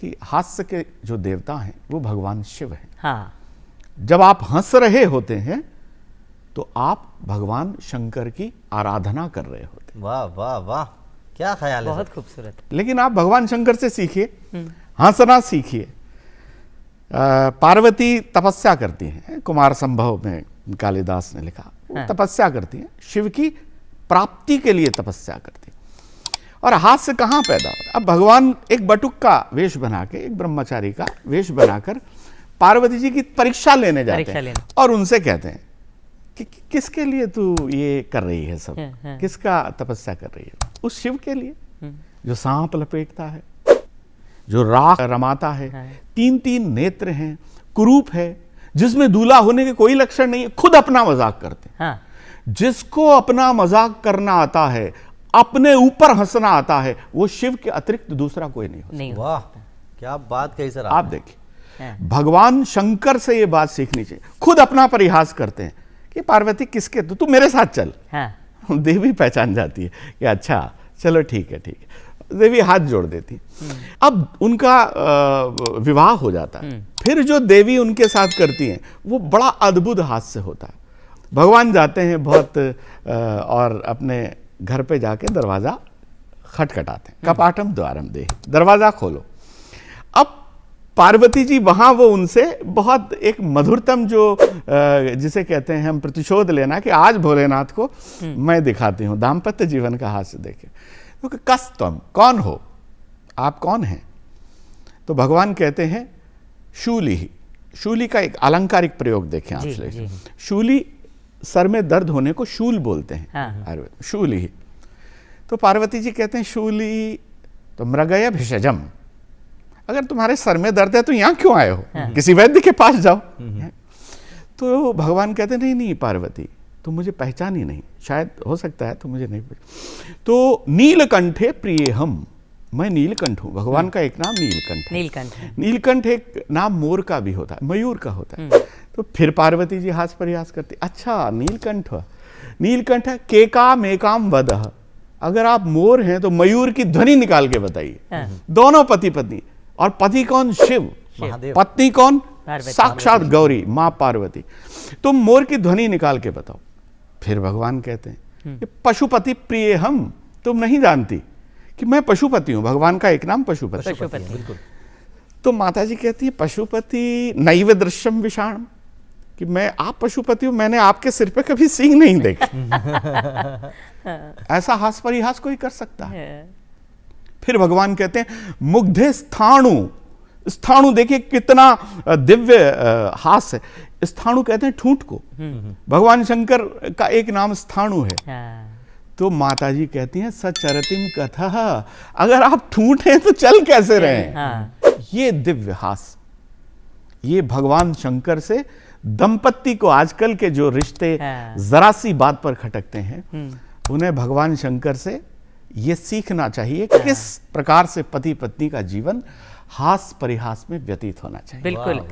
कि हास्य के जो देवता हैं वो भगवान शिव हैं। हाँ। जब आप हंस रहे होते हैं तो आप भगवान शंकर की आराधना कर रहे होते हैं। वाह वाह वाह, क्या ख्याल है, बहुत खूबसूरत। लेकिन आप भगवान शंकर से सीखिए, हंसना सीखिए। पार्वती तपस्या करती हैं, कुमार संभव में कालिदास ने लिखा, वो तपस्या करती हैं, शिव की प्राप्ति के लिए तपस्या करती हैं। और हास्य कहाँ पैदा होता है? अब भगवान एक बटुक का वेश बना के, एक ब्रह्मचारी का वेश बनाकर पार्वती जी की परीक्षा लेने जाते हैं और उनसे कहते हैं कि किसके लिए तू ये कर रही है सब, किसका तपस्या कर रही है? उस शिव के लिए जो सांप लपेटता है, जो राख रमाता है, तीन तीन नेत्र हैं, कुरूप है, जिसमें दूल्हा होने के कोई लक्षण नहीं है, खुद अपना मजाक करते हैं। हाँ। जिसको अपना मजाक करना आता है, अपने ऊपर हंसना आता है, वो शिव के अतिरिक्त दूसरा कोई नहीं हो। वाह, क्या बात कही सर आप देखिए, भगवान शंकर से ये बात सीखनी चाहिए। खुद अपना परिहास करते हैं कि पार्वती किसके, तो तू मेरे साथ चल। हाँ। देवी पहचान जाती है कि अच्छा चलो ठीक है, ठीक है, देवी हाथ जोड़ देती। अब उनका विवाह हो जाता है। फिर जो देवी उनके साथ करती हैं वो बड़ा अद्भुत हास्य होता है। भगवान जाते हैं बहुत और अपने घर पे जाके दरवाजा खटखटाते हैं, कपाटम द्वारम देहि, दरवाजा खोलो। अब पार्वती जी वहां वो उनसे बहुत एक मधुरतम जो जिसे कहते हैं हम प्रतिशोध लेना कि आज भोलेनाथ को मैं दिखाती हूँ दाम्पत्य जीवन का हास्य देखे। तो कस तुम कौन हो, आप कौन हैं? तो भगवान कहते हैं शूली ही। शूली का एक अलंकारिक प्रयोग देखें आप। शूली सर में दर्द होने को शूल बोलते हैं। हाँ। शूली ही। तो पार्वती जी कहते हैं शूली तो मृगय भिषजम, अगर तुम्हारे सर में दर्द है तो यहां क्यों आए हो? किसी वैद्य के पास जाओ। तो भगवान कहते नहीं नहीं पार्वती, तुम मुझे पहचानी नहीं, शायद हो सकता है तुम मुझे नहीं तो नीलकंठे प्रिय हम, मैं नीलकंठ हूं। भगवान का एक नाम नीलकंठ है। नीलकंठ। नीलकंठ एक नाम मोर का भी होता है, मयूर का होता है। तो फिर पार्वती जी हास प्रयास करती, अच्छा नीलकंठ, नीलकंठ केका मेकाम वदह, अगर आप मोर हैं तो मयूर की ध्वनि निकाल के बताइए। दोनों पति पत्नी, और पति कौन? शिव। पत्नी कौन? साक्षात गौरी मां पार्वती। तुम मोर की ध्वनि निकाल के बताओ। फिर भगवान कहते हैं पशुपति प्रिय हम, तुम नहीं जानती कि मैं पशुपति हूं। भगवान का एक नाम पशुपति। बिल्कुल। तो माता जी कहती है पशुपति नैव दृश्यम विषाणम, कि मैं आप पशुपति हूं, मैंने आपके सिर पे कभी सींग नहीं देखे। ऐसा हास परिहास कोई कर सकता है? फिर भगवान कहते हैं मुग्धे स्थाणु। स्थाणु देखिए कितना दिव्य हास्य। स्थाणु कहते हैं ठूंठ को। भगवान शंकर का एक नाम स्थाणु है। तो माता जी कहती हैं सचरतिम कथः, अगर आप ठूंठ हैं तो चल कैसे रहे? ये दिव्य हास्य, ये भगवान शंकर से दंपत्ति को, आजकल के जो रिश्ते जरा सी बात पर खटकते हैं, उन्हें भगवान शंकर से ये सीखना चाहिए किस प्रकार से पति पत्नी का जीवन हास परिहास में व्यतीत होना चाहिए। बिल्कुल।